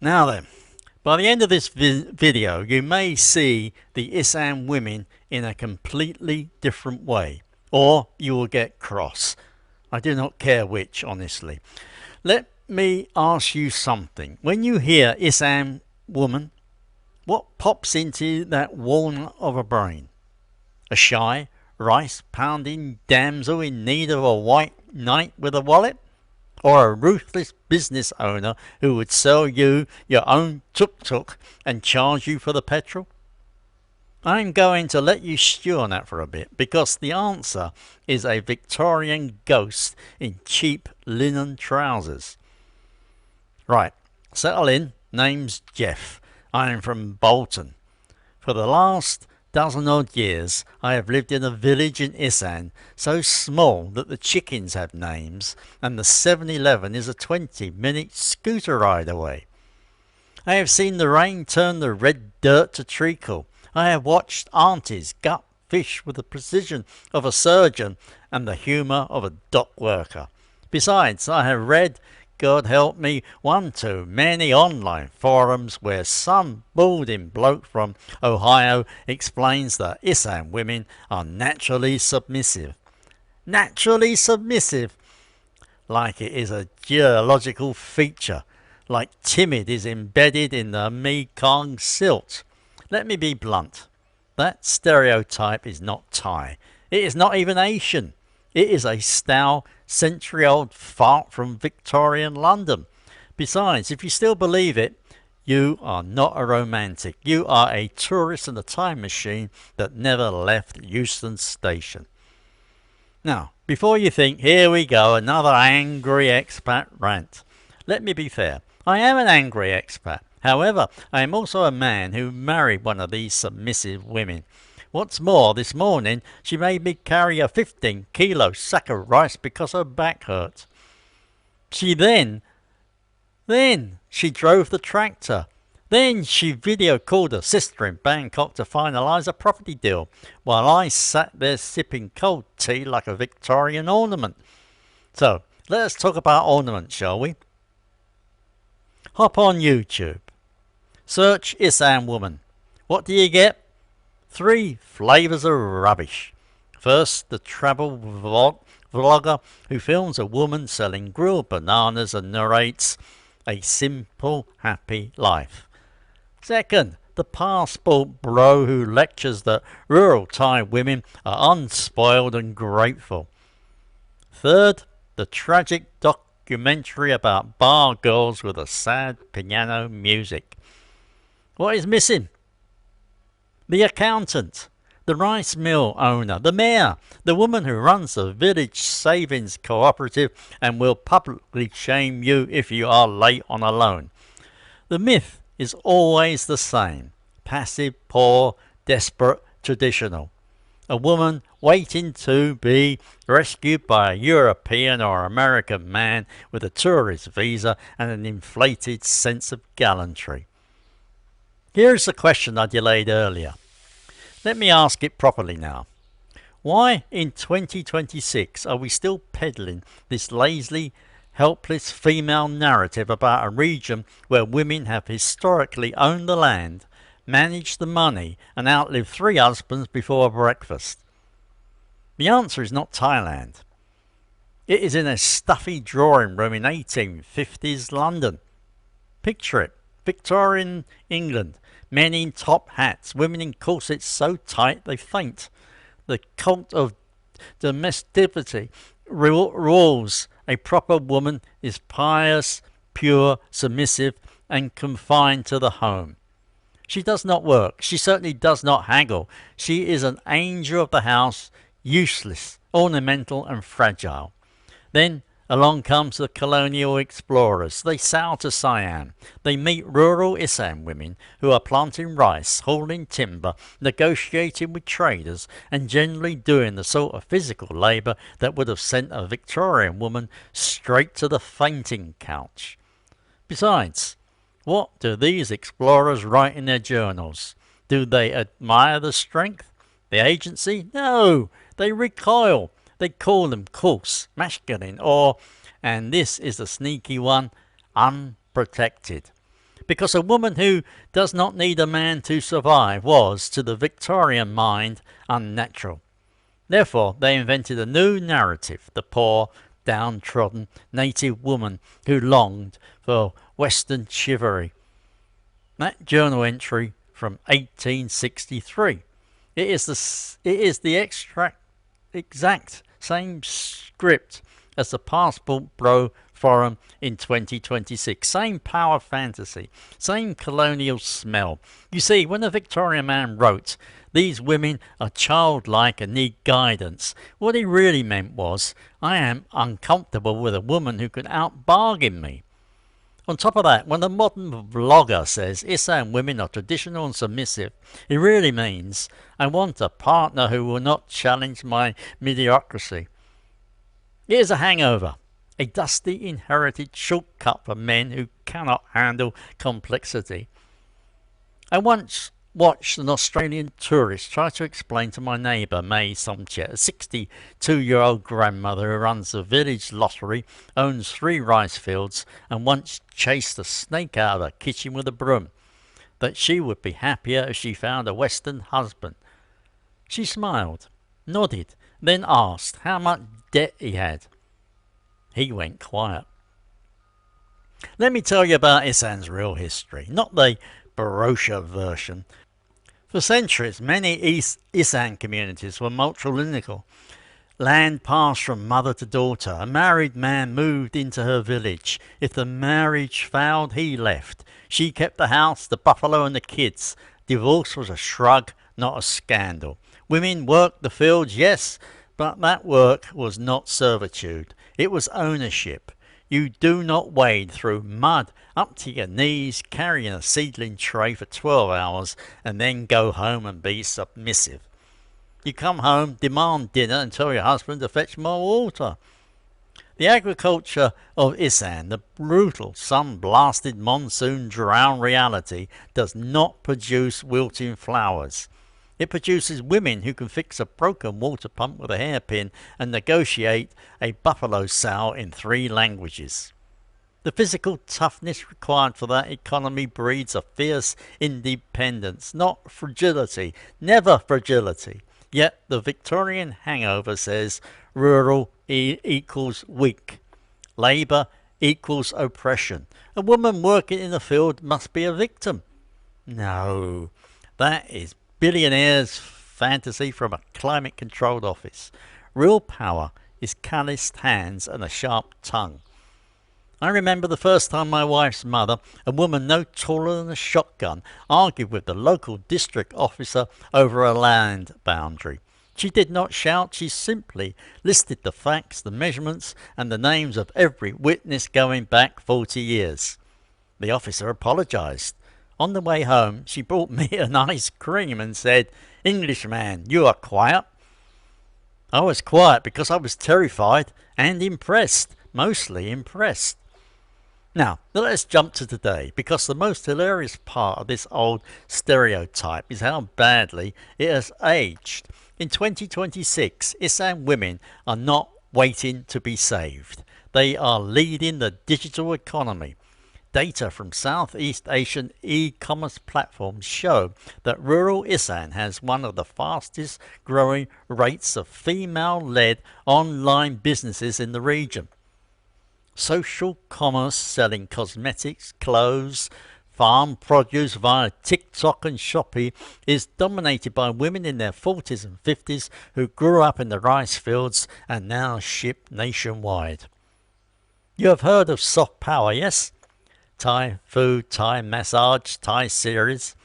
Now then, by the end of this video, you may see the Isaan women in a completely different way, or you will get cross. I do not care which, honestly. Let me ask you something. When you hear Isaan woman, what pops into that walnut of a brain? A shy, rice-pounding damsel in need of a white knight with a wallet? Or a ruthless business owner who would sell you your own tuk-tuk and charge you for the petrol? I'm going to let you stew on that for a bit, because the answer is a Victorian ghost in cheap linen trousers. Right, settle in. Name's Jeff. I'm from Bolton. For the last dozen odd years I have lived in a village in Isaan, so small that the chickens have names and the 7-Eleven is a 20-minute scooter ride away. I have seen the rain turn the red dirt to treacle. I have watched aunties gut fish with the precision of a surgeon and the humour of a dock worker. Besides, I have read, God help me, one too many online forums where some balding bloke from Ohio explains that Isaan women are naturally submissive. Naturally submissive! Like it is a geological feature. Like timid is embedded in the Mekong silt. Let me be blunt. That stereotype is not Thai. It is not even Asian. It is a stale, century-old fart from Victorian London. Besides, if you still believe it, you are not a romantic. You are a tourist in a time machine that never left Euston Station. Now, before you think, here we go, another angry expat rant. Let me be fair. I am an angry expat. However, I am also a man who married one of these submissive women. What's more, this morning she made me carry a 15-kilo sack of rice because her back hurt. She then she drove the tractor. Then she video called her sister in Bangkok to finalise a property deal, while I sat there sipping cold tea like a Victorian ornament. So, let us talk about ornaments, shall we? Hop on YouTube. Search Isaan woman. What do you get? 3 flavours of rubbish. First, the travel vlogger who films a woman selling grilled bananas and narrates a simple, happy life. Second, the passport bro who lectures that rural Thai women are unspoiled and grateful. Third, the tragic documentary about bar girls with a sad piano music. What is missing? The accountant, the rice mill owner, the mayor, the woman who runs the village savings cooperative and will publicly shame you if you are late on a loan. The myth is always the same. Passive, poor, desperate, traditional. A woman waiting to be rescued by a European or American man with a tourist visa and an inflated sense of gallantry. Here's the question I delayed earlier. Let me ask it properly now. Why in 2026 are we still peddling this lazily, helpless female narrative about a region where women have historically owned the land, managed the money and outlived 3 husbands before breakfast? The answer is not Thailand. It is in a stuffy drawing room in 1850s London. Picture it. Victorian England. Men in top hats, women in corsets so tight they faint. The cult of domesticity rules. A proper woman is pious, pure, submissive, and confined to the home. She does not work. She certainly does not haggle. She is an angel of the house, useless, ornamental, and fragile. Then along comes the colonial explorers. They sail to Siam. They meet rural Isaan women who are planting rice, hauling timber, negotiating with traders, and generally doing the sort of physical labour that would have sent a Victorian woman straight to the fainting couch. Besides, what do these explorers write in their journals? Do they admire the strength, the agency? No, they recoil. They call them coarse, masculine, or, and this is the sneaky one, unprotected. because a woman who does not need a man to survive was, to the Victorian mind, unnatural. Therefore, they invented a new narrative, the poor, downtrodden native woman who longed for Western chivalry. That journal entry from 1863. It is the exact same script as the Passport Bro Forum in 2026. Same power fantasy, same colonial smell. You see, when a Victorian man wrote, "These women are childlike and need guidance," what he really meant was, I am uncomfortable with a woman who can out-bargain me. On top of that, when a modern vlogger says Isaan women are traditional and submissive, it really means I want a partner who will not challenge my mediocrity. It is a hangover, a dusty inherited shortcut for men who cannot handle complexity. I once watched an Australian tourist try to explain to my neighbour May Somchet, a 62-year-old grandmother who runs a village lottery, owns 3 rice fields, and once chased a snake out of her kitchen with a broom, that she would be happier if she found a Western husband. She smiled, nodded, then asked how much debt he had. He went quiet. Let me tell you about Isaan's real history, not the brochure version. For centuries, many Isaan communities were matrilineal. Land passed from mother to daughter. A married man moved into her village. If the marriage failed, he left. She kept the house, the buffalo and the kids. Divorce was a shrug, not a scandal. Women worked the fields, yes, but that work was not servitude. It was ownership. You do not wade through mud up to your knees carrying a seedling tray for 12 hours and then go home and be submissive. You come home, demand dinner and tell your husband to fetch more water. The agriculture of Isaan, the brutal sun-blasted monsoon drown reality, does not produce wilting flowers. It produces women who can fix a broken water pump with a hairpin and negotiate a buffalo sow in 3 languages. The physical toughness required for that economy breeds a fierce independence, not fragility, never fragility. Yet the Victorian hangover says rural equals weak. Labour equals oppression. A woman working in the field must be a victim. No, that is billionaire's fantasy from a climate-controlled office. Real power is calloused hands and a sharp tongue. I remember the first time my wife's mother, a woman no taller than a shotgun, argued with the local district officer over a land boundary. She did not shout, she simply listed the facts, the measurements, and the names of every witness going back 40 years. The officer apologised. On the way home, she brought me an ice cream and said, "Englishman, you are quiet." I was quiet because I was terrified and impressed, mostly impressed. Now, let us jump to today, because the most hilarious part of this old stereotype is how badly it has aged. In 2026, Isaan women are not waiting to be saved. They are leading the digital economy. Data from Southeast Asian e-commerce platforms show that rural Isaan has one of the fastest growing rates of female-led online businesses in the region. Social commerce selling cosmetics, clothes, farm produce via TikTok and Shopee is dominated by women in their 40s and 50s who grew up in the rice fields and now ship nationwide. You have heard of soft power, yes? Thai food, Thai massage, Thai series.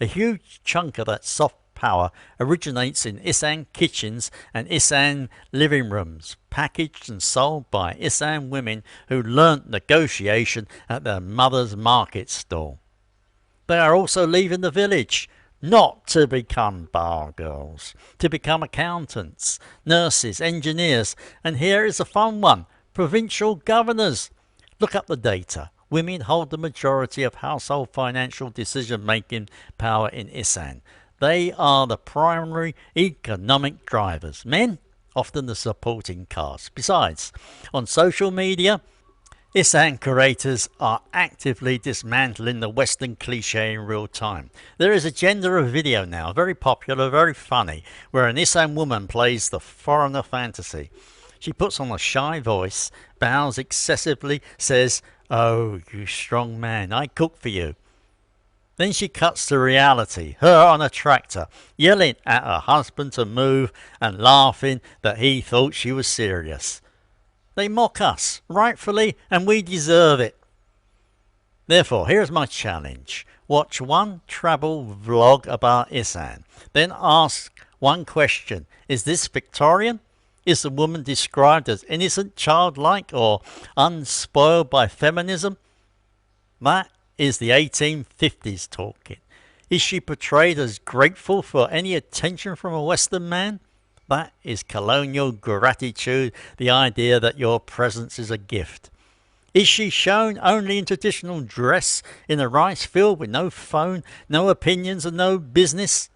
A huge chunk of that soft power originates in Isaan kitchens and Isaan living rooms, packaged and sold by Isaan women who learnt negotiation at their mother's market stall. They are also leaving the village, not to become bargirls, to become accountants, nurses, engineers, and here is a fun one, provincial governors. Look up the data. Women hold the majority of household financial decision-making power in Isaan. They are the primary economic drivers. Men, often the supporting cast. Besides, on social media, Isaan curators are actively dismantling the Western cliché in real time. There is a gender of video now, very popular, very funny, where an Isaan woman plays the foreigner fantasy. She puts on a shy voice, bows excessively, says, "Oh, you strong man, I cook for you." Then she cuts to reality, her on a tractor, yelling at her husband to move and laughing that he thought she was serious. They mock us, rightfully, and we deserve it. Therefore, here's my challenge. Watch one travel vlog about Isaan. Then ask one question. Is this Victorian? Is the woman described as innocent, childlike, or unspoiled by feminism? That is the 1850s talking. Is she portrayed as grateful for any attention from a Western man? That is colonial gratitude, the idea that your presence is a gift. Is she shown only in traditional dress in a rice field with no phone, no opinions and no business?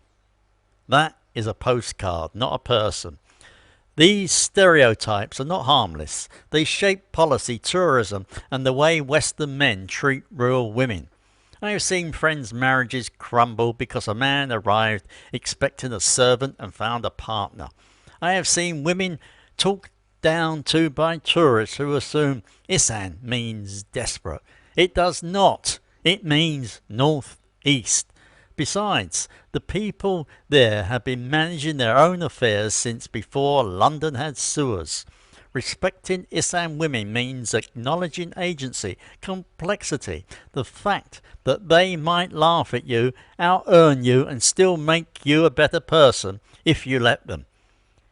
That is a postcard, not a person. These stereotypes are not harmless. They shape policy, tourism and the way Western men treat rural women. I have seen friends' marriages crumble because a man arrived expecting a servant and found a partner. I have seen women talked down to by tourists who assume Isaan means desperate. It does not. It means northeast. Besides, the people there have been managing their own affairs since before London had sewers. Respecting Isaan women means acknowledging agency, complexity, the fact that they might laugh at you, out-earn you and still make you a better person if you let them.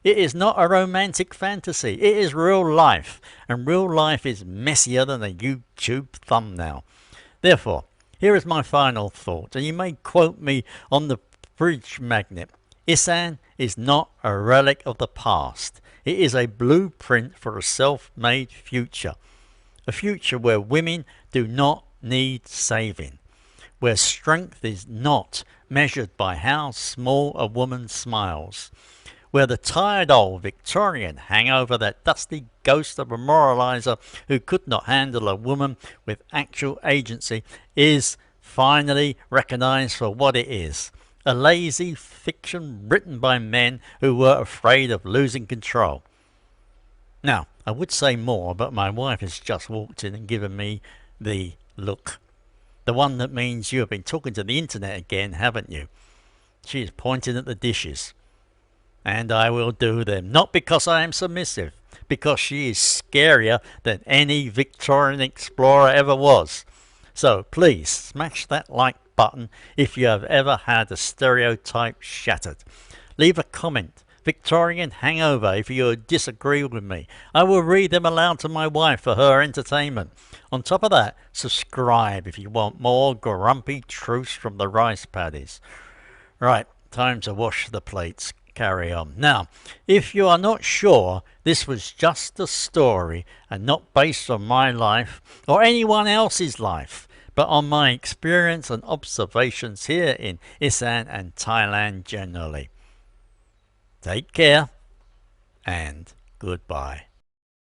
It is not a romantic fantasy, it is real life, and real life is messier than a YouTube thumbnail. Therefore, here is my final thought, and you may quote me on the fridge magnet. Isaan is not a relic of the past. It is a blueprint for a self-made future. A future where women do not need saving. Where strength is not measured by how small a woman smiles. Where the tired old Victorian hangover, that dusty ghost of a moralizer who could not handle a woman with actual agency, is finally recognised for what it is. A lazy fiction written by men who were afraid of losing control. Now, I would say more, but my wife has just walked in and given me the look. The one that means you have been talking to the internet again, haven't you? She is pointing at the dishes. And I will do them, not because I am submissive, because she is scarier than any Victorian explorer ever was. So please smash that like button if you have ever had a stereotype shattered. Leave a comment, Victorian hangover, if you disagree with me. I will read them aloud to my wife for her entertainment. On top of that, subscribe if you want more grumpy truths from the rice paddies. Right, time to wash the plates. Carry on. Now, if you are not sure this was just a story and not based on my life or anyone else's life, but on my experience and observations here in Isaan and Thailand generally. Take care and goodbye.